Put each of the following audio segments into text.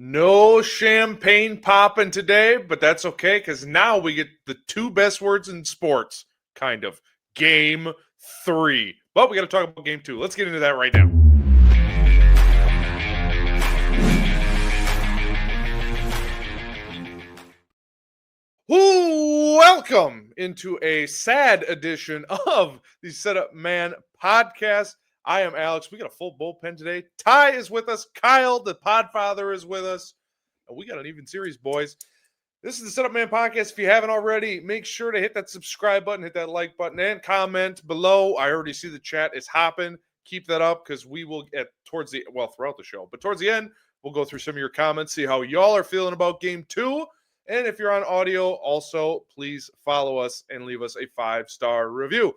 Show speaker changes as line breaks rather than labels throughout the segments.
No champagne popping today, but that's okay because now we get the two best words in sports, kind of. Game 3. But we got to talk about Game 2. Let's get into that right now. Welcome into a sad edition of the Setup Man podcast. I am Alex. We got a full bullpen today. Ty is with us. Kyle, the podfather, is with us. And we got an even series, boys. This is the Setup Man podcast. If you haven't already, make sure to hit that subscribe button, hit that like button, and comment below. I already see the chat is hopping. Keep that up because we will get throughout the show. But towards the end, we'll go through some of your comments, see how y'all are feeling about Game 2. And if you're on audio, also, please follow us and leave us a 5-star review.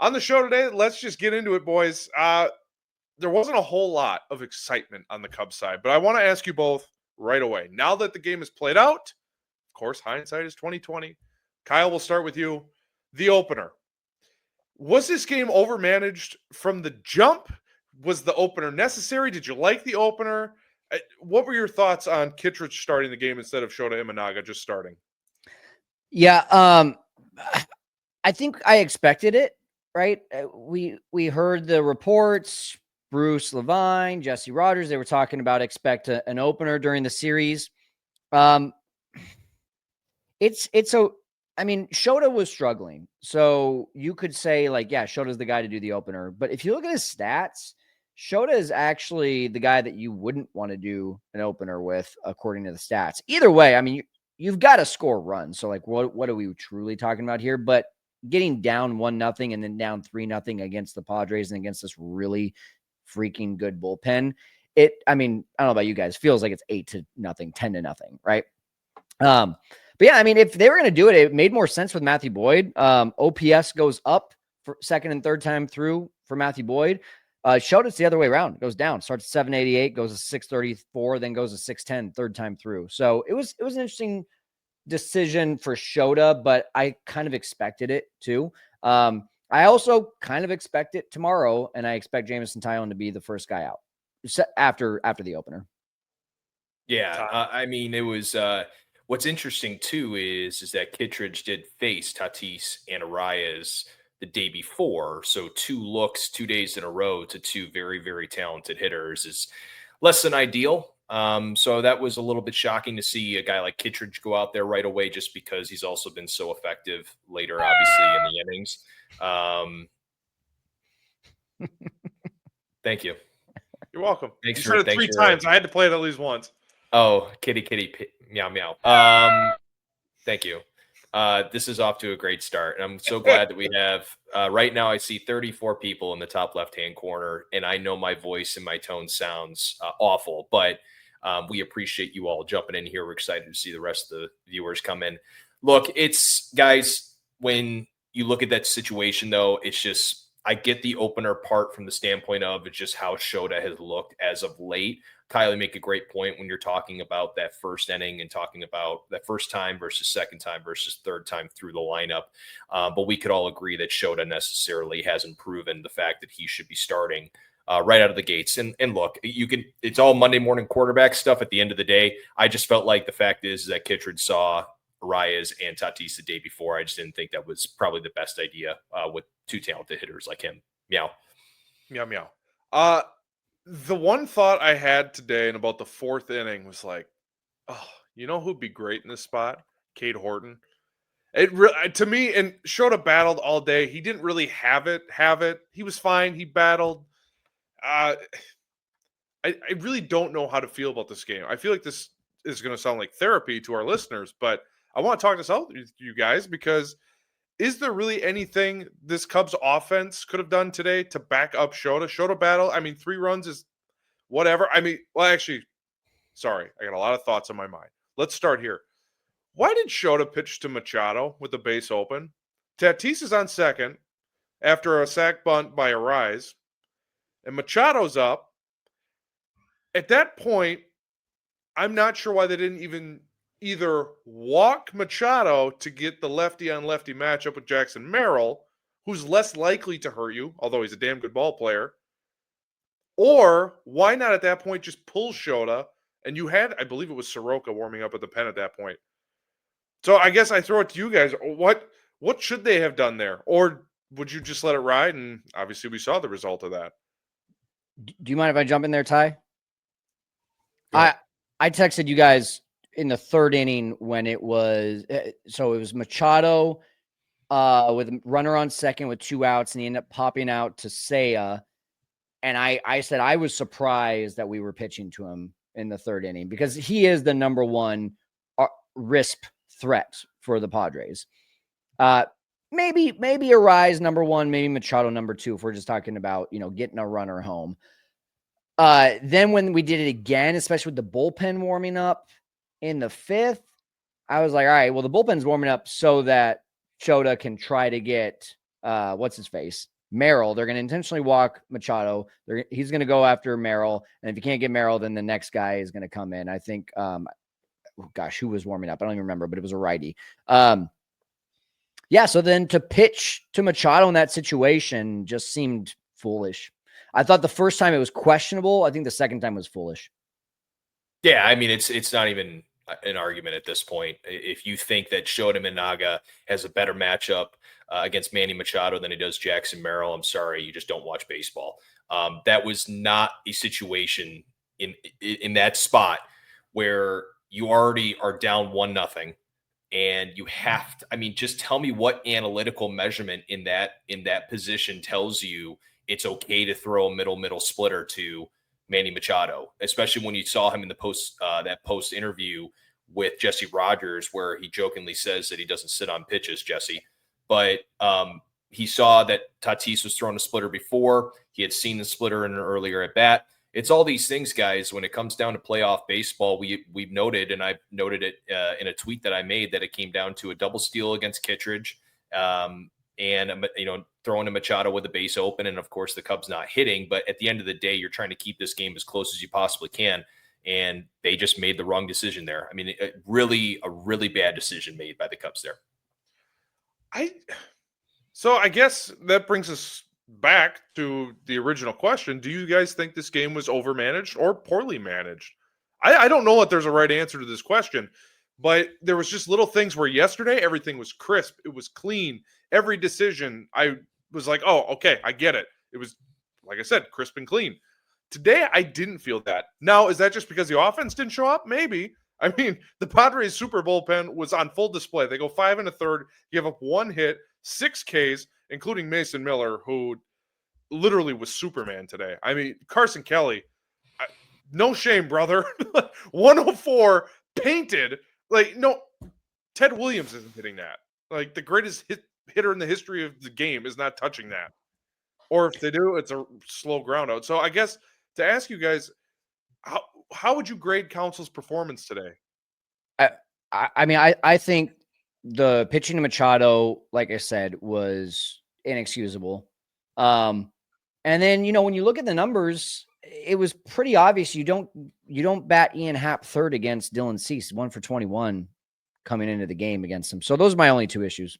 On the show today, let's just get into it, boys. There wasn't a whole lot of excitement on the Cubs side, but I want to ask you both right away. Now that the game is played out, of course, hindsight is 2020. Kyle, we'll start with you. The opener. Was this game overmanaged from the jump? Was the opener necessary? Did you like the opener? What were your thoughts on Kittredge starting the game instead of Shota Imanaga just starting?
Yeah, I think I expected it, right? We heard the reports, Bruce Levine, Jesse Rogers, they were talking about expect an opener during the series. Shota was struggling. So you could say Shota's the guy to do the opener. But if you look at his stats, Shota is actually the guy that you wouldn't want to do an opener with, according to the stats. Either way, you've got to score runs. So what are we truly talking about here? But getting down 1-0 and then down 3-0 against the Padres and against this really freaking good bullpen, I don't know about you guys, feels like it's 8-0, 10-0, right? But yeah, if they were going to do it, it made more sense with Matthew Boyd. OPS goes up for second and third time through for Matthew Boyd. Shota's the other way around. It goes down, starts at 788, goes to 634, then goes to 610 third time through. So it was an interesting decision for Shota, but I kind of expected it too. I also kind of expect it tomorrow, and I expect Jameson Taillon to be the first guy out after the opener.
Yeah, it was. What's interesting too is that Kittredge did face Tatis and Arraez the day before, so 2 looks 2 days in a row to 2 very, very talented hitters is less than ideal. So that was a little bit shocking to see a guy like Kittredge go out there right away, just because he's also been so effective later, obviously, in the innings. Thank you.
You're welcome.
Thanks
you
for
said it 3 times. I had to play it at least once.
Oh, kitty, meow, meow. Thank you. This is off to a great start. And I'm so glad that we have, right now I see 34 people in the top left-hand corner, and I know my voice and my tone sounds awful, but we appreciate you all jumping in here. We're excited to see the rest of the viewers come in. Look, guys, when you look at that situation, though, it's just, I get the opener part from the standpoint of it's just how Shota has looked as of late. Kyle, you make a great point when you're talking about that first inning and talking about that first time versus second time versus third time through the lineup. But we could all agree that Shota necessarily hasn't proven the fact that he should be starting right out of the gates. And look, it's all Monday morning quarterback stuff at the end of the day. I just felt like the fact is that Kittredge saw Arraez and Tatis the day before. I just didn't think that was probably the best idea with 2 talented hitters like him. Meow.
Meow, meow. The one thought I had today in about the 4th inning was you know who'd be great in this spot? Cade Horton. To me, and Shota battled all day. He didn't really have it. He was fine. He battled. I really don't know how to feel about this game. I feel like this is going to sound like therapy to our listeners, but I want to talk this out with you guys because is there really anything this Cubs offense could have done today to back up Shota? Shota battle, 3 runs is whatever. Actually, sorry. I got a lot of thoughts on my mind. Let's start here. Why did Shota pitch to Machado with the base open? Tatis is on second after a sac bunt by Arraez, and Machado's up. At that point, I'm not sure why they didn't even either walk Machado to get the lefty-on-lefty matchup with Jackson Merrill, who's less likely to hurt you, although he's a damn good ball player, or why not at that point just pull Shota And you had, I believe it was Soroka warming up at the pen at that point. So I guess I throw it to you guys. What should they have done there? Or would you just let it ride? And obviously we saw the result of that.
Do you mind if I jump in there, Ty?
Go ahead.
I texted you guys in the third inning when it was so it was Machado with a runner on second with 2 outs, and he ended up popping out to Seiya. And I said I was surprised that we were pitching to him in the third inning because he is the number one risk threat for the Padres. Maybe Arise number one, maybe Machado number two, if we're just talking about, getting a runner home. Then when we did it again, especially with the bullpen warming up in the fifth, I was like, all right, well, the bullpen's warming up so that Shota can try to get what's his face? Merrill. They're going to intentionally walk Machado. He's going to go after Merrill. And if you can't get Merrill, then the next guy is going to come in. I think, who was warming up? I don't even remember, but it was a righty. Yeah, so then to pitch to Machado in that situation just seemed foolish. I thought the first time it was questionable. I think the second time was foolish.
Yeah, I mean, it's not even an argument at this point. If you think that Shota Minaga has a better matchup against Manny Machado than he does Jackson Merrill, I'm sorry, you just don't watch baseball. That was not a situation in that spot where you already are down 1-0. And you have to, I mean, just tell me what analytical measurement in that position tells you it's okay to throw a middle splitter to Manny Machado, especially when you saw him in the post interview with Jesse Rogers, where he jokingly says that he doesn't sit on pitches, Jesse. But he saw that Tatis was throwing a splitter before. He had seen the splitter in an earlier at bat. It's all these things, guys. When it comes down to playoff baseball, we've noted, and I've noted it in a tweet that I made, that it came down to a double steal against Kittredge, and throwing a Machado with the base open, and of course the Cubs not hitting. But at the end of the day, you're trying to keep this game as close as you possibly can, and they just made the wrong decision there. I mean, a really bad decision made by the Cubs there.
So I guess that brings us back to the original question. Do you guys think this game was overmanaged or poorly managed? I don't know if there's a right answer to this question, but there was just little things where yesterday everything was crisp. It was clean. Every decision, I was like, oh, okay, I get it. It was, like I said, crisp and clean. Today, I didn't feel that. Now, is that just because the offense didn't show up? Maybe. I mean, the Padres super bullpen was on full display. They go 5 1/3, give up 1 hit, 6 Ks, including Mason Miller, who literally was Superman today. I mean, Carson Kelly, no shame, brother. 104 painted. Like, no, Ted Williams isn't hitting that. Like, the greatest hitter in the history of the game is not touching that. Or if they do, it's a slow ground out. So I guess to ask you guys, how would you grade Council's performance today?
I think the pitching to Machado, like I said, was inexcusable. And then, when you look at the numbers, it was pretty obvious you don't bat Ian Happ third against Dylan Cease, 1 for 21 coming into the game against him. So those are my only 2 issues.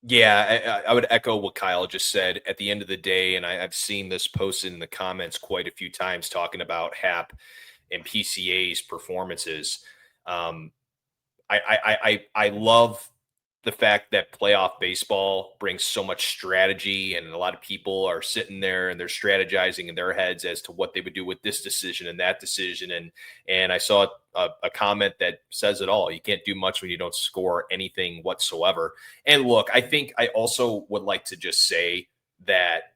Yeah, I would echo what Kyle just said. At the end of the day, and I've seen this posted in the comments quite a few times talking about Happ and PCA's performances. I love the fact that playoff baseball brings so much strategy, and a lot of people are sitting there and they're strategizing in their heads as to what they would do with this decision and that decision. And I saw a comment that says it all. You can't do much when you don't score anything whatsoever. And look, I think I also would like to just say that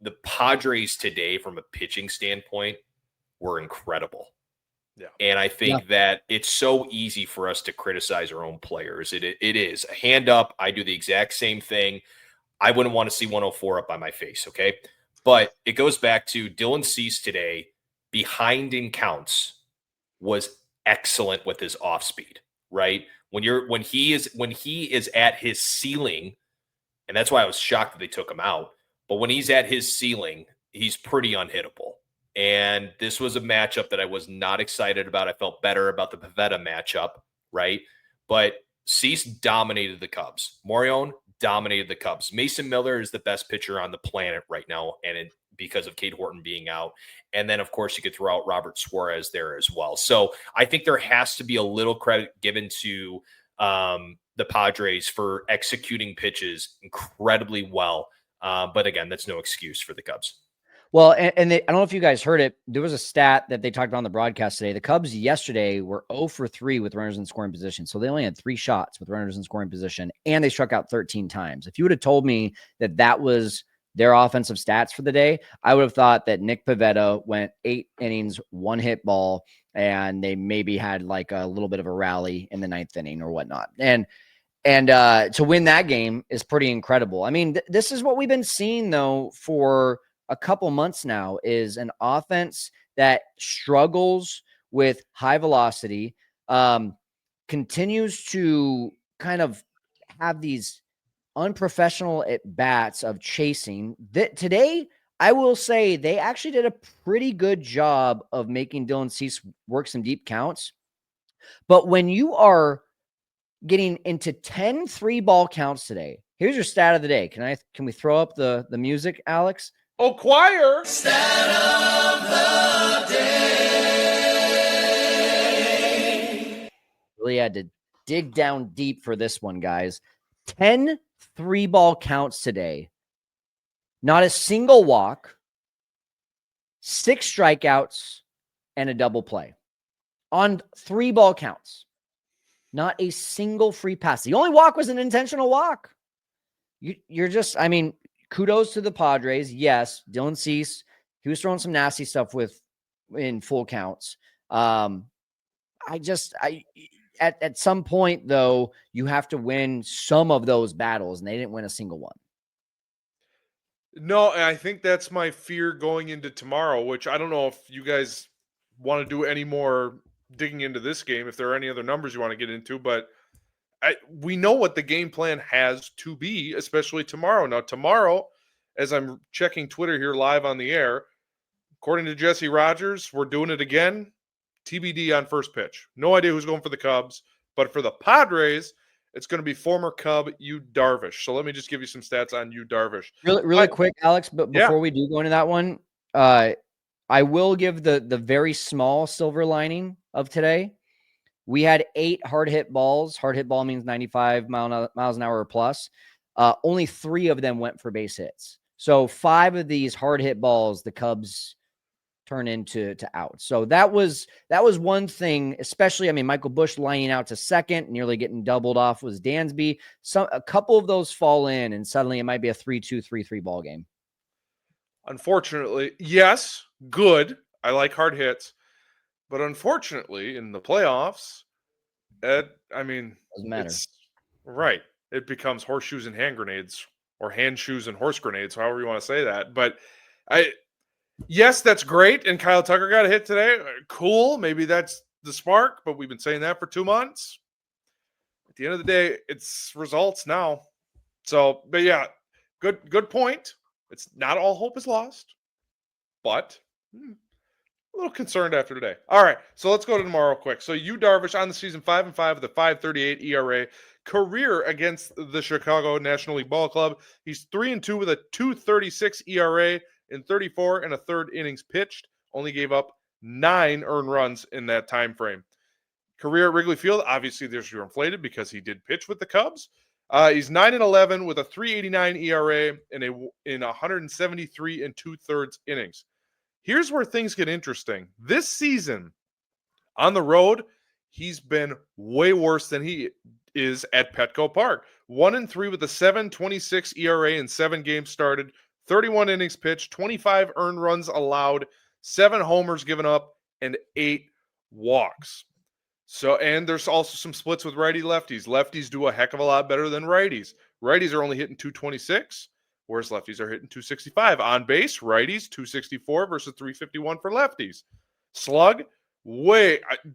the Padres today, from a pitching standpoint, were incredible. Yeah. And I think that it's so easy for us to criticize our own players. It is. Hand up, I do the exact same thing. I wouldn't want to see 104 up by my face, okay? But it goes back to Dylan Cease today, behind in counts, was excellent with his off speed, right? When he is at his ceiling, and that's why I was shocked that they took him out. But when he's at his ceiling, he's pretty unhittable. And this was a matchup that I was not excited about. I felt better about the Pivetta matchup, right? But Cease dominated the Cubs. Morejon dominated the Cubs. Mason Miller is the best pitcher on the planet right now, and because of Cade Horton being out. And then, of course, you could throw out Robert Suarez there as well. So I think there has to be a little credit given to the Padres for executing pitches incredibly well. But again, that's no excuse for the Cubs.
Well, and I don't know if you guys heard it. There was a stat that they talked about on the broadcast today. The Cubs yesterday were 0 for 3 with runners in scoring position. So they only had 3 shots with runners in scoring position, and they struck out 13 times. If you would have told me that that was their offensive stats for the day, I would have thought that Nick Pivetta went 8 innings, 1 hit ball, and they maybe had like a little bit of a rally in the 9th inning or whatnot. And to win that game is pretty incredible. I mean, this is what we've been seeing, though, for a couple months now, is an offense that struggles with high velocity, continues to kind of have these unprofessional at bats of chasing. That today, I will say they actually did a pretty good job of making Dylan Cease work some deep counts. But when you are getting into 10 3-ball counts today, here's your stat of the day. Can we throw up the music, Alex?
Oh, choir.
Stat of the day.
Really had to dig down deep for this one, guys. 10 3-ball counts today. Not a single walk, 6 strikeouts, and a double play on 3-ball counts. Not a single free pass. The only walk was an intentional walk. You're just, I mean, kudos to the Padres. Yes, Dylan Cease, he was throwing some nasty stuff in full counts. At some point, though, you have to win some of those battles, and they didn't win a single one.
No, and I think that's my fear going into tomorrow, which I don't know if you guys want to do any more digging into this game, if there are any other numbers you want to get into, but we know what the game plan has to be, especially tomorrow. Now, tomorrow, as I'm checking Twitter here live on the air, according to Jesse Rogers, we're doing it again. TBD on first pitch. No idea who's going for the Cubs, but for the Padres, it's going to be former Cub Yu Darvish. So let me just give you some stats on Yu Darvish.
Really quick, Alex, but before we do go into that one, I will give the very small silver lining of today. We had 8 hard hit balls. Hard hit ball means 95 miles an hour or plus. Only 3 of them went for base hits. So 5 of these hard hit balls, the Cubs turn into outs. So that was one thing, especially, I mean, Michael Busch lining out to second, nearly getting doubled off was Dansby. A couple of those fall in, and suddenly it might be a 3-2, 3-3 ball game.
Unfortunately, yes, good. I like hard hits. But unfortunately, in the playoffs, doesn't
matter.
Right. It becomes horseshoes and hand grenades, or hand shoes and horse grenades, however you want to say that. But yes, that's great. And Kyle Tucker got a hit today. Cool. Maybe that's the spark, but we've been saying that for 2 months. At the end of the day, it's results now. So, but yeah, good point. It's not all hope is lost, but a little concerned after today. All right, so let's go to tomorrow quick. So Yu Darvish on the season 5-5 with a 5.38 ERA. Career against the Chicago National League Ball Club. He's 3-2 with a 2.36 ERA in 34 and a third innings pitched. Only gave up 9 earned runs in that time frame. Career at Wrigley Field, obviously there's your inflated because he did pitch with the Cubs. He's 9-11 with a 3.89 ERA in 173 and 2/3 innings. Here's where things get interesting. This season, on the road, he's been way worse than he is at Petco Park. 1-3 with a 7.26 ERA in 7 games started, 31 innings pitched, 25 earned runs allowed, 7 homers given up, and 8 walks. So, and there's also some splits with righty-lefties. Lefties do a heck of a lot better than righties. Righties are only hitting 226. Whereas lefties are hitting 265. On base, righties, 264 versus 351 for lefties. Slug,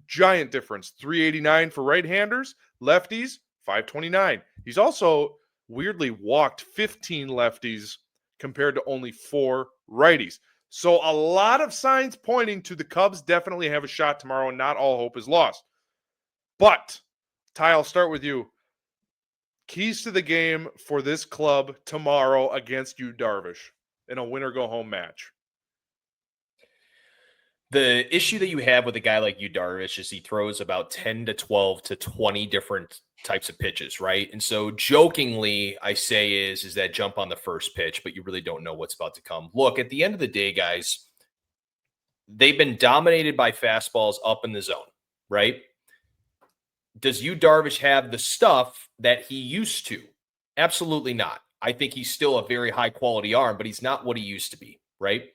giant difference. 389 for right-handers. Lefties, 529. He's also weirdly walked 15 lefties compared to only 4 righties. So a lot of signs pointing to the Cubs definitely have a shot tomorrow, and not all hope is lost. But, Ty, I'll start with you. Keys to the game for this club tomorrow against Yu Darvish. in a winner go home match.
The issue that you have with a guy like Yu Darvish is he throws about 10 to 12 to 20 different types of pitches, right? And so jokingly, I say is that jump on the first pitch, but you really don't know what's about to come. Look, at the end of the day, guys, they've been dominated by fastballs up in the zone, right? Does Yu Darvish have the stuff that he used to? Absolutely not. I think he's still a very high quality arm, but he's not what he used to be, right?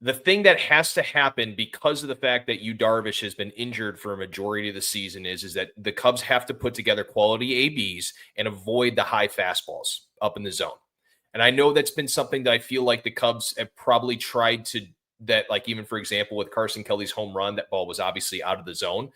The thing that has to happen because of the fact that Yu Darvish has been injured for a majority of the season is that the Cubs have to put together quality ABs and avoid the high fastballs up in the zone. And I know that's been something that I feel like the Cubs have probably tried to, that like even for example, with Carson Kelly's home run, that ball was obviously out of the zone.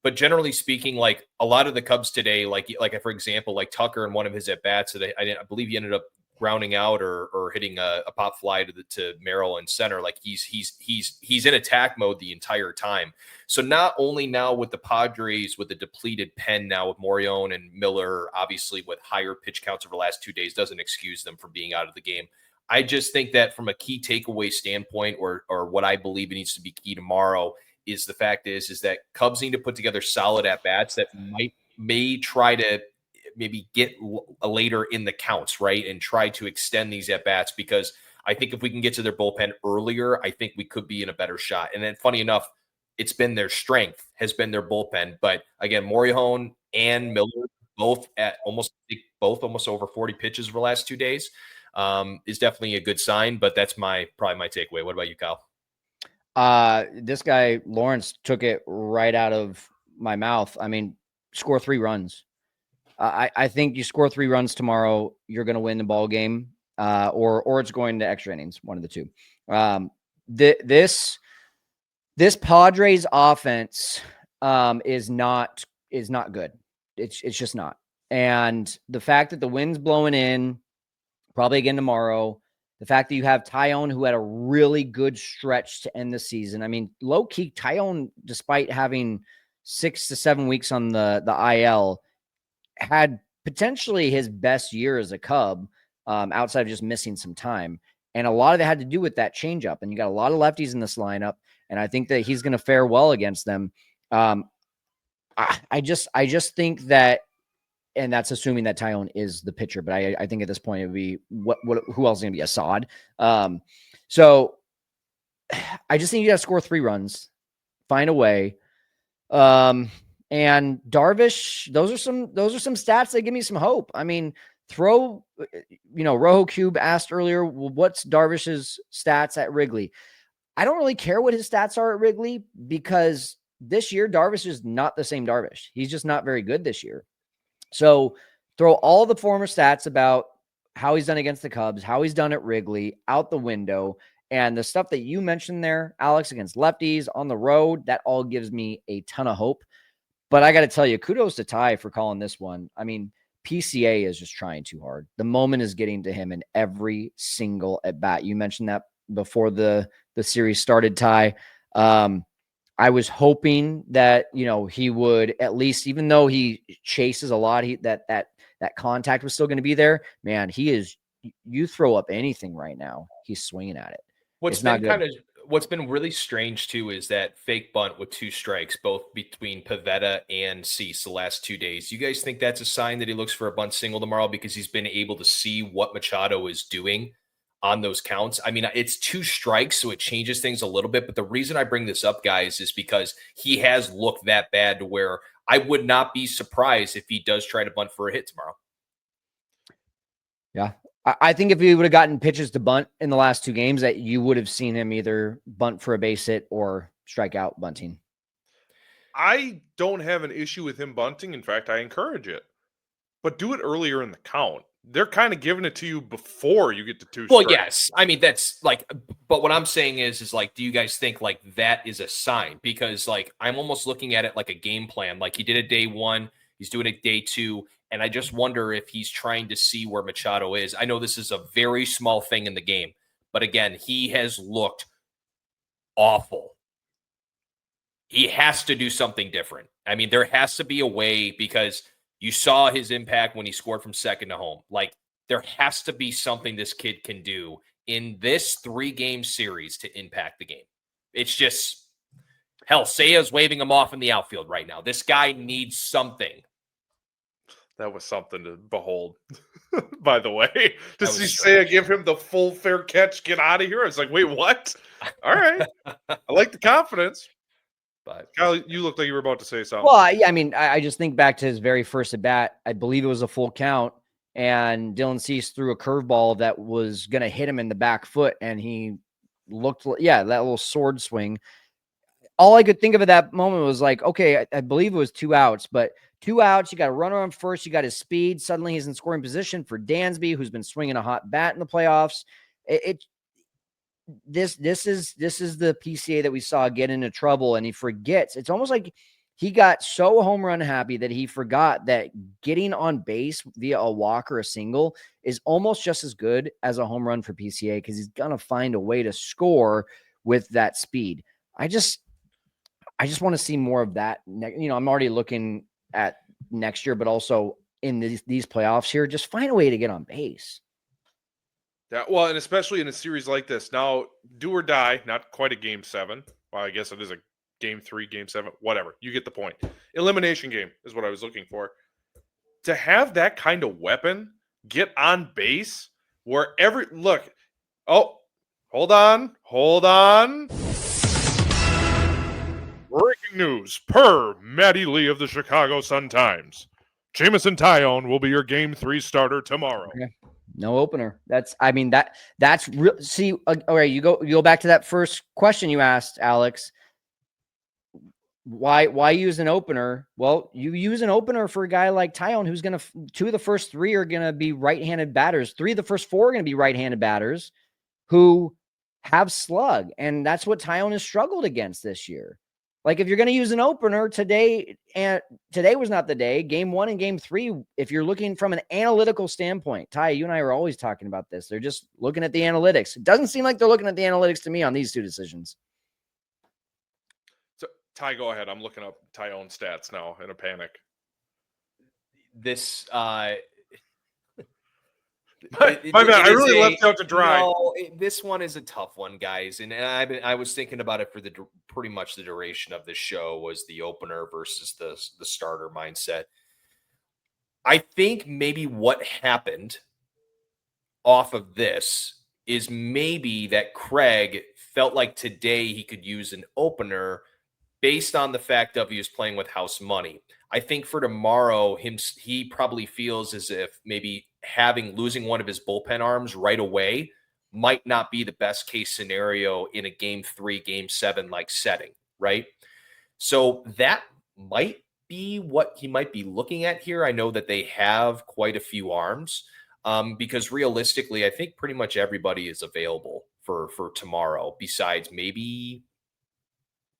But generally speaking, like a lot of the Cubs today, like for example, like Tucker in one of his at bats, I believe he ended up grounding out or hitting a pop fly to Merrill in center. Like he's in attack mode the entire time. So not only now with the Padres with the depleted pen now with Morion and Miller, obviously with higher pitch counts over the last 2 days, doesn't excuse them from being out of the game. I just think that from a key takeaway standpoint, or what I believe it needs to be key tomorrow, is the fact is that Cubs need to put together solid at bats that may try to maybe get later in the counts, right? And try to extend these at bats, because I think if we can get to their bullpen earlier, I think we could be in a better shot. And then funny enough, it's been their strength has been their bullpen. But again, Morion and Miller both at almost over 40 pitches over the last 2 days is definitely a good sign, but that's probably my takeaway. What about you, Kyle?
This guy Lawrence took it right out of my mouth. I mean, score 3 runs. I think you score 3 runs tomorrow, you're going to win the ball game, or it's going to extra innings, one of the two. This Padres offense is not good. It's just not. And the fact that the wind's blowing in, probably again tomorrow. The fact that you have Taillon, who had a really good stretch to end the season. I mean, low key, Taillon, despite having 6 to 7 weeks on the IL, had potentially his best year as a Cub, outside of just missing some time. And a lot of it had to do with that changeup. And you got a lot of lefties in this lineup, and I think that he's going to fare well against them. I just think that. And that's assuming that Taillon is the pitcher, but I think at this point it would be who else is going to be Assad. So I just think you got to score 3 runs, find a way. And Darvish, those are some stats that give me some hope. I mean, Rojo Cube asked earlier, well, what's Darvish's stats at Wrigley? I don't really care what his stats are at Wrigley, because this year Darvish is not the same Darvish. He's just not very good this year. So throw all the former stats about how he's done against the Cubs, how he's done at Wrigley out the window, and the stuff that you mentioned there, Alex, against lefties on the road, that all gives me a ton of hope. But I got to tell you, kudos to Ty for calling this one. I mean, PCA is just trying too hard. The moment is getting to him in every single at bat. You mentioned that before the series started, Ty. I was hoping that, he would at least, even though he chases a lot, that contact was still going to be there. Man, you throw up anything right now, he's swinging at it.
What's been really strange too is that fake bunt with 2 strikes, both between Pivetta and Cease the last 2 days. You guys think that's a sign that he looks for a bunt single tomorrow because he's been able to see what Machado is doing on those counts? I mean, it's 2 strikes, so it changes things a little bit. But the reason I bring this up, guys, is because he has looked that bad to where I would not be surprised if he does try to bunt for a hit tomorrow.
Yeah. I think if he would have gotten pitches to bunt in the last 2 games, that you would have seen him either bunt for a base hit or strike out bunting.
I don't have an issue with him bunting. In fact, I encourage it. But do it earlier in the count. They're kind of giving it to you before you get to 2
Well,
strikes.
yes. I mean, that's like, but what I'm saying is like, do you guys think like that is a sign? Because like, I'm almost looking at it like a game plan. Like he did it day 1, he's doing it day 2. And I just wonder if he's trying to see where Machado is. I know this is a very small thing in the game, but again, he has looked awful. He has to do something different. I mean, there has to be a way, because you saw his impact when he scored from second to home. Like, There has to be something this kid can do in this 3-game series to impact the game. It's just, hell, Seiya's waving him off in the outfield right now. This guy needs something.
That was something to behold, by the way. To
That
see
was
Seiya
strange.
give him the full fair catch, get out of here. I was like, wait, what? All right. I like the confidence.
But
Kyle, you looked like you were about to say something.
Well, yeah, I mean, I just think back to his very first at bat. I believe it was a full count, and Dylan Cease threw a curveball that was going to hit him in the back foot, and he looked, that little sword swing. All I could think of at that moment was like, okay, I believe it was 2 outs, but 2 outs, you got a runner on first, you got his speed. Suddenly he's in scoring position for Dansby, who's been swinging a hot bat in the playoffs. This is the PCA that we saw get into trouble, and he forgets. It's almost like he got so home run happy that he forgot that getting on base via a walk or a single is almost just as good as a home run for PCA, because he's gonna find a way to score with that speed. I just want to see more of that. I'm already looking at next year, but also in these playoffs here, just find a way to get on base.
Yeah, well, and especially in a series like this. Now, do or die, not quite a game 7. Well, I guess it is a game 3, game 7, whatever. You get the point. Elimination game is what I was looking for. To have that kind of weapon get on base where hold on. Breaking news per Matty Lee of the Chicago Sun-Times. Jamison Tyone will be your game 3 starter tomorrow.
Okay. No opener. That's real. See, all right, you go back to that first question you asked, Alex. Why use an opener? Well, you use an opener for a guy like Tyone, who's going to 2 of the first 3 are going to be right-handed batters. 3 of the first 4 are going to be right-handed batters who have slug, and that's what Tyone has struggled against this year. Like, if you're going to use an opener today, and today was not the day, game 1 and game 3, if you're looking from an analytical standpoint, Ty, you and I are always talking about this. They're just looking at the analytics. It doesn't seem like they're looking at the analytics to me on these 2 decisions.
So, Ty, go ahead. I'm looking up Tyone stats now in a panic.
this,
My bad. I really left you out to dry.
No, this one is a tough one, guys. And I was thinking about it for pretty much the duration of the show, was the opener versus the starter mindset. I think maybe what happened off of this is maybe that Craig felt like today he could use an opener based on the fact of he was playing with house money. I think for tomorrow, he probably feels as if maybe losing one of his bullpen arms right away might not be the best case scenario in a game 3, game 7 like setting, right? So that might be what he might be looking at here. I know that they have quite a few arms, because realistically, I think pretty much everybody is available for tomorrow, besides maybe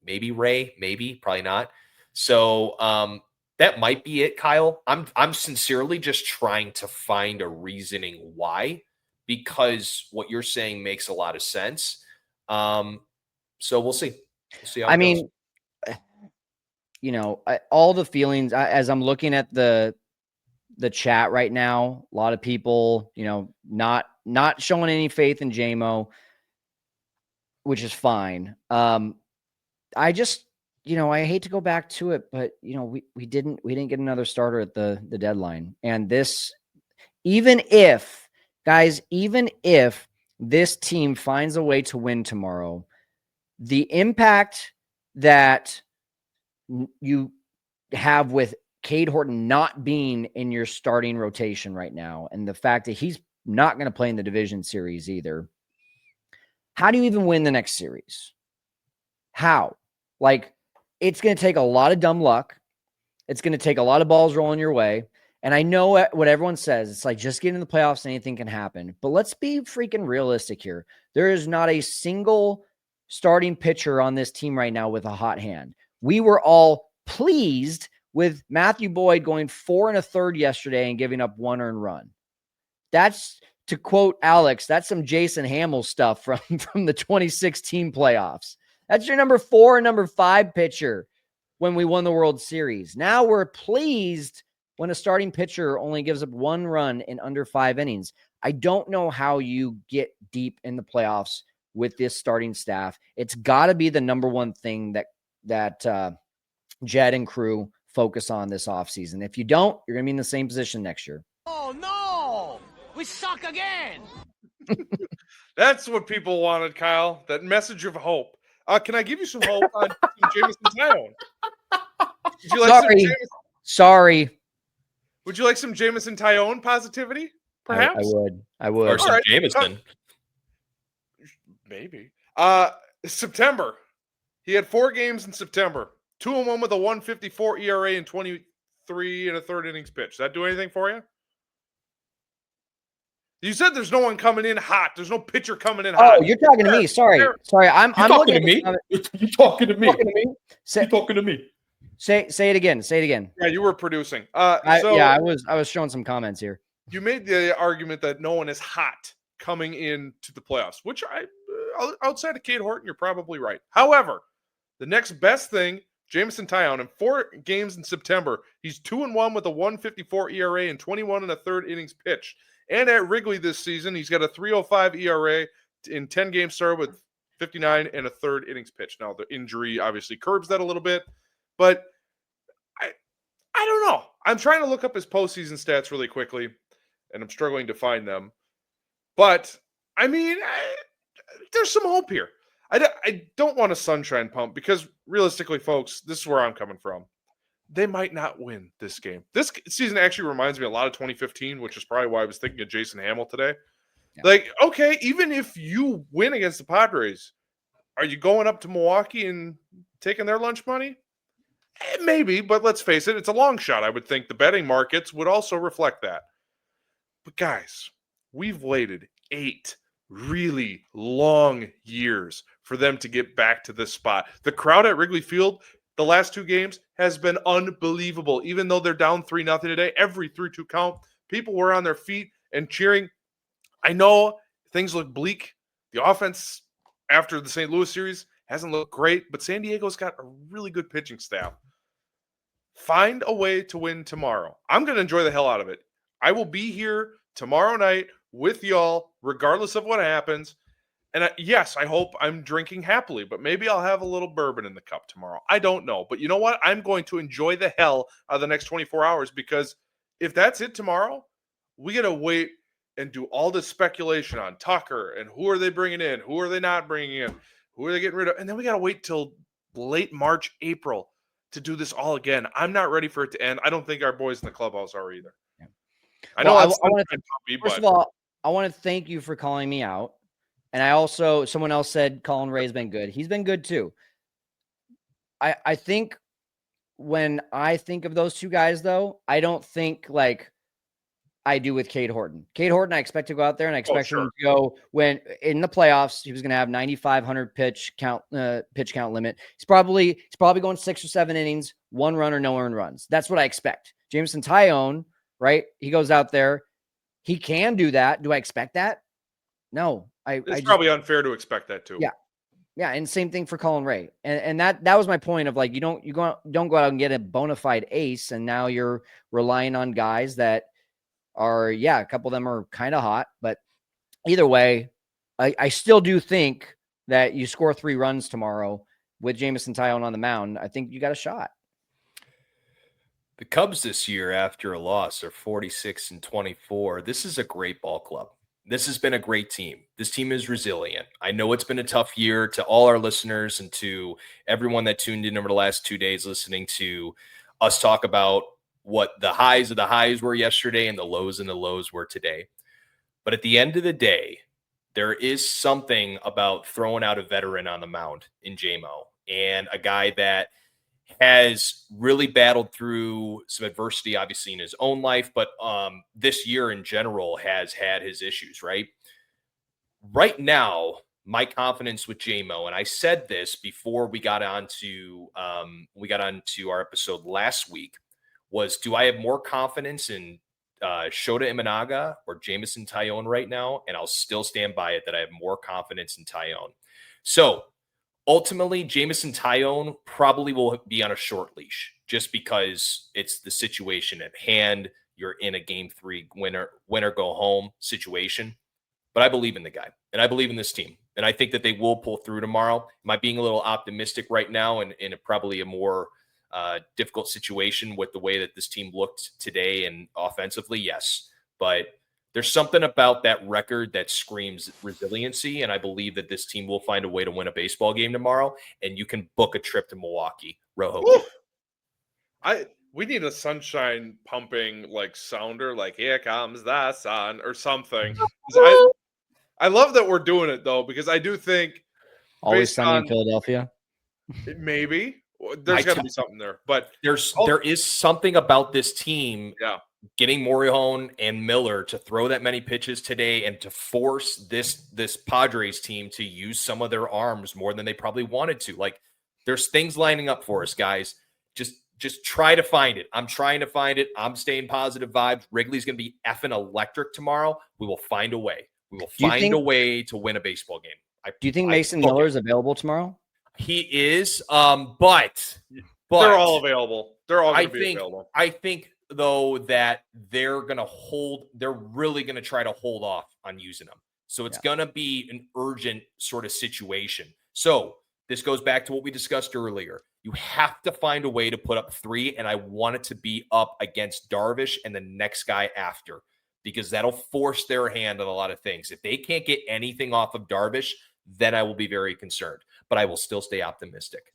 Ray, probably not. So that might be it, Kyle. I'm sincerely just trying to find a reasoning why, because what you're saying makes a lot of sense. So we'll see. We'll see how it goes.
All the feelings as I'm looking at the chat right now, a lot of people, not showing any faith in JMO, which is fine. I just, I hate to go back to it, but we didn't get another starter at the deadline. And this, even if this team finds a way to win tomorrow, the impact that you have with Cade Horton not being in your starting rotation right now, and the fact that he's not going to play in the division series either. How do you even win the next series? How? Like, it's going to take a lot of dumb luck. It's going to take a lot of balls rolling your way. And I know what everyone says. It's like, just get in the playoffs, anything can happen. But let's be freaking realistic here. There is not a single starting pitcher on this team right now with a hot hand. We were all pleased with Matthew Boyd going 4 1/3 yesterday and giving up 1 earned run. That's, to quote Alex, that's some Jason Hamill stuff from the 2016 playoffs. That's your number 4 and number 5 pitcher when we won the World Series. Now we're pleased when a starting pitcher only gives up 1 run in under 5 innings. I don't know how you get deep in the playoffs with this starting staff. It's got to be the number one thing that Jed and crew focus on this offseason. If you don't, you're going to be in the same position next year.
Oh no! We suck again!
That's what people wanted, Kyle. That message of hope. Can I give you some hope on Jameson Tyone? Would you like
Sorry.
Would you like some Jameson Tyone positivity? Perhaps
I would.
Or some
right.
Jameson.
Maybe. September. He had 4 games in September. 2-1 with a 1.54 ERA and 23 and a third innings pitch. Does that do anything for you? You said there's no one coming in hot. There's no pitcher coming in hot.
Oh, you're talking to me. Sorry. I'm
talking to me. You talking to me?
Say,
You talking to me?
Say it again. Say it again.
Yeah, you were producing.
I was showing some comments here.
You made the argument that no one is hot coming into the playoffs, which outside of Cade Horton, you're probably right. However, the next best thing, Jameson Tyone, in 4 games in September, he's 2-1 with a 1.54 ERA and 21 and a third innings pitched. And at Wrigley this season, he's got a 3.05 ERA in 10 games started with 59 and a third innings pitched. Now, the injury obviously curbs that a little bit, but I don't know. I'm trying to look up his postseason stats really quickly, and I'm struggling to find them. But, I mean, there's some hope here. I don't want a sunshine pump because, realistically, folks, this is where I'm coming from. They might not win this game. This season actually reminds me a lot of 2015, which is probably why I was thinking of Jason Hamill today. Yeah. Like, okay, even if you win against the Padres, are you going up to Milwaukee and taking their lunch money? Maybe, but let's face it, it's a long shot. I would think the betting markets would also reflect that. But guys, we've waited 8 really long years for them to get back to this spot. The crowd at Wrigley Field the last 2 games has been unbelievable. Even though they're down 3-0 today, every 3-2 count, people were on their feet and cheering. I know things look bleak. The offense after the St. Louis series hasn't looked great, but San Diego's got a really good pitching staff. Find a way to win tomorrow. I'm going to enjoy the hell out of it. I will be here tomorrow night with y'all, regardless of what happens. And yes, I hope I'm drinking happily, but maybe I'll have a little bourbon in the cup tomorrow. I don't know. But you know what? I'm going to enjoy the hell out of the next 24 hours because if that's it tomorrow, we got to wait and do all this speculation on Tucker and who are they bringing in? Who are they not bringing in? Who are they getting rid of? And then we got to wait till late March, April to do this all again. I'm not ready for it to end. I don't think our boys in the clubhouse are either. Yeah. I know.
First of all, I want to thank you for calling me out. And I also, someone else said Colin Ray's been good. He's been good too. I think when I think of those 2 guys, though, I don't think like I do with Cade Horton. Cade Horton, I expect to go out there and I expect him to go when in the playoffs, he was going to have 9,500 pitch count limit. He's probably going 6 or 7 innings, 1 run or no earned runs. That's what I expect. Jameson Tyone, right? He goes out there. He can do that. Do I expect that? No.
It's probably unfair to expect that too.
Yeah. Yeah. And same thing for Colin Ray. And that was my point of like, don't go out and get a bona fide ace. And now you're relying on guys that are, a couple of them are kind of hot, but either way, I still do think that you score 3 runs tomorrow with Jameson Tyone on the mound. I think you got a shot.
The Cubs this year after a loss are 46-24. This is a great ball club. This has been a great team. This team is resilient. I know it's been a tough year to all our listeners and to everyone that tuned in over the last 2 days listening to us talk about what the highs of the highs were yesterday and the lows were today. But at the end of the day, there is something about throwing out a veteran on the mound in JMO and a guy that has really battled through some adversity, obviously, in his own life, but this year in general has had his issues, right? Right now, my confidence with JMO, and I said this before we got onto our episode last week, was do I have more confidence in Shota Imanaga or Jameson Tyone right now? And I'll still stand by it that I have more confidence in Tyone. So ultimately, Jameson Tyone probably will be on a short leash. just because it's the situation at hand. You're in a game 3 winner go home situation. But I believe in the guy, and I believe in this team, and I think that they will pull through tomorrow. Am I being a little optimistic right now and in probably a more difficult situation with the way that this team looked today and offensively? Yes. But there's something about that record that screams resiliency, and I believe that this team will find a way to win a baseball game tomorrow, and you can book a trip to Milwaukee. Rojo.
We need a sunshine pumping like sounder, like "Here comes the sun" or something. 'Cause I love that we're doing it though, because I do think
Always
based
Sunny in
on
Philadelphia.
maybe there's got to be something there, but
there is something about this team.
yeah,
Getting Morihone and Miller to throw that many pitches today and to force this Padres team to use some of their arms more than they probably wanted to. Like, there's things lining up for us, guys. Just try to find it. I'm trying to find it. I'm staying positive vibes. Wrigley's going to be effing electric tomorrow. We will find a way. We will find a way to win a baseball game.
Do you think Mason Miller is available tomorrow?
He is, but
they're all available. They're all going to be available.
I think though that they're really going to try to hold off on using them. So it's going to be an urgent sort of situation. So this goes back to what we discussed earlier. You have to find a way to put up 3, and I want it to be up against Darvish and the next guy after, because that'll force their hand on a lot of things. If they can't get anything off of Darvish, then I will be very concerned, but I will still stay optimistic.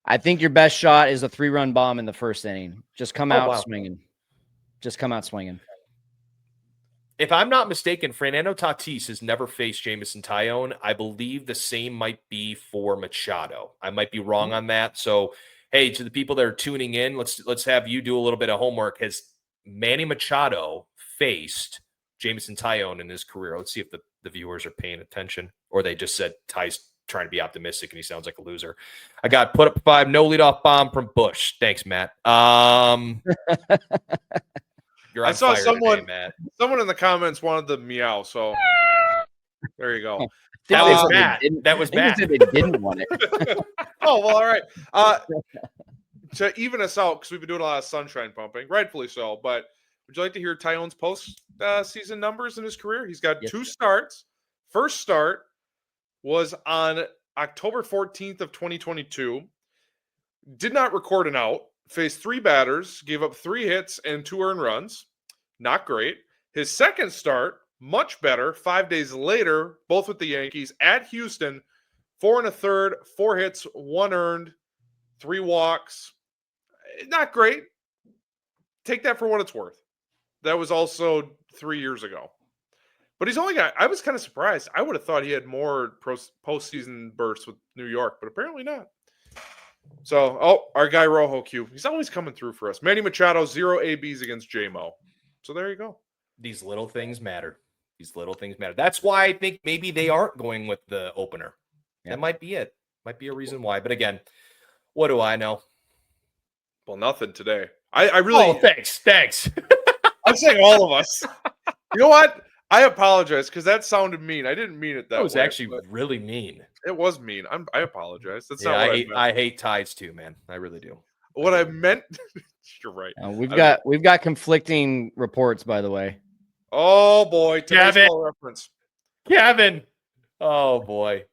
I think your best shot is a 3-run bomb in the first inning. Just come out swinging. Just come out swinging.
If I'm not mistaken, Fernando Tatis has never faced Jameson Taillon. I believe the same might be for Machado. I might be wrong on that. So, hey, to the people that are tuning in, let's have you do a little bit of homework. Has Manny Machado faced Jameson Taillon in his career? Let's see if the viewers are paying attention, or they just said Ty's trying to be optimistic and he sounds like a loser. I got put up 5, no leadoff bomb from Bush. Thanks, Matt. You're on
I saw
fire
someone
today, Matt.
Someone in the comments wanted the meow, so there you go.
That was Matt. That was Matt.
They didn't want it.
Oh, well, all right. To even us out, because we've been doing a lot of sunshine pumping, rightfully so, but would you like to hear Taillon's post-season numbers in his career? He's got 2 starts. First start was on October 14th of 2022. Did not record an out. Faced 3 batters, gave up 3 hits and 2 earned runs. Not great. His second start, much better. 5 days later, both with the Yankees at Houston, 4 1/3, 4 hits, 1 earned, 3 walks. Not great. Take that for what it's worth. That was also 3 years ago. But he's only got, I was kind of surprised. I would have thought he had more postseason bursts with New York, but apparently not. So, our guy Rojo Q, he's always coming through for us. Manny Machado, 0 ABs against J-Mo. So there you go.
These little things matter. That's why I think maybe they aren't going with the opener. That might be it. Might be a reason why. But again, what do I know?
Well, nothing today. I really.
Oh, thanks.
I'm saying all of us. You know what? I apologize because that sounded mean. I didn't mean it that way.
That was actually really mean.
It was mean. I apologize. That's not what
I hate ties too, man. I really do.
What I meant. You're right.
We've got conflicting reports, by the way.
Oh boy, baseball reference.
Kevin. Oh boy.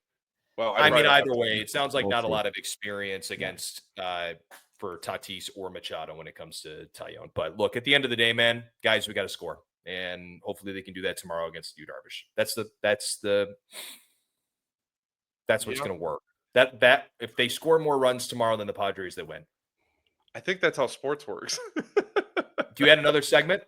Well,
I mean, either way, it sounds like not a lot of experience against for Tatis or Machado when it comes to Taillon. But look, at the end of the day, man, guys, we got to score, and hopefully they can do that tomorrow against Yu Darvish. That's what's going to work. That if they score more runs tomorrow than the Padres, they win.
I think that's how sports works.
Do you add another segment?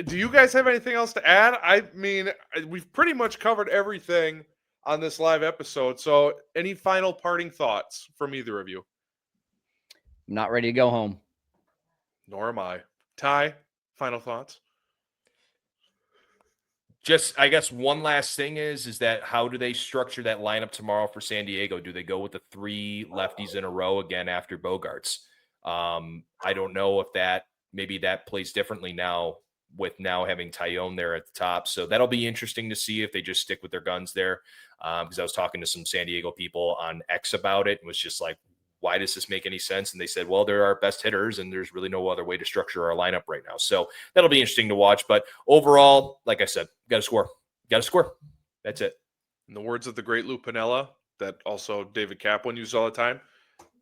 Do you guys have anything else to add? I mean, we've pretty much covered everything on this live episode. So any final parting thoughts from either of you?
I'm not ready to go home.
Nor am I. Ty, final thoughts?
Just, I guess one last thing is that how do they structure that lineup tomorrow for San Diego? Do they go with the 3 lefties in a row again after Bogarts? I don't know if maybe that plays differently now with now having Tyone there at the top. So that'll be interesting to see if they just stick with their guns there. Because I was talking to some San Diego people on X about it and was just like, why does this make any sense? And they said, well, they're our best hitters and there's really no other way to structure our lineup right now. So that'll be interesting to watch. But overall, like I said, got to score. Got to score. That's it.
In the words of the great Lou Piniella, that also David Kaplan used all the time,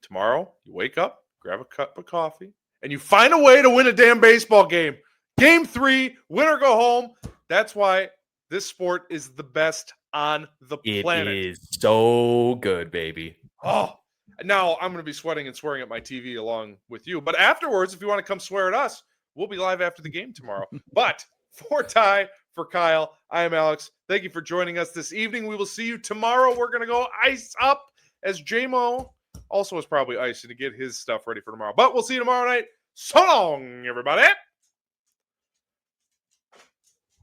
tomorrow you wake up, grab a cup of coffee, and you find a way to win a damn baseball game. Game 3, win or go home. That's why this sport is the best on the planet.
It is so good, baby.
Oh, now I'm going to be sweating and swearing at my TV along with you. But afterwards, if you want to come swear at us, we'll be live after the game tomorrow. But for Ty, for Kyle, I am Alex. Thank you for joining us this evening. We will see you tomorrow. We're going to go ice up as J-Mo also is probably icing to get his stuff ready for tomorrow. But we'll see you tomorrow night. So long, everybody.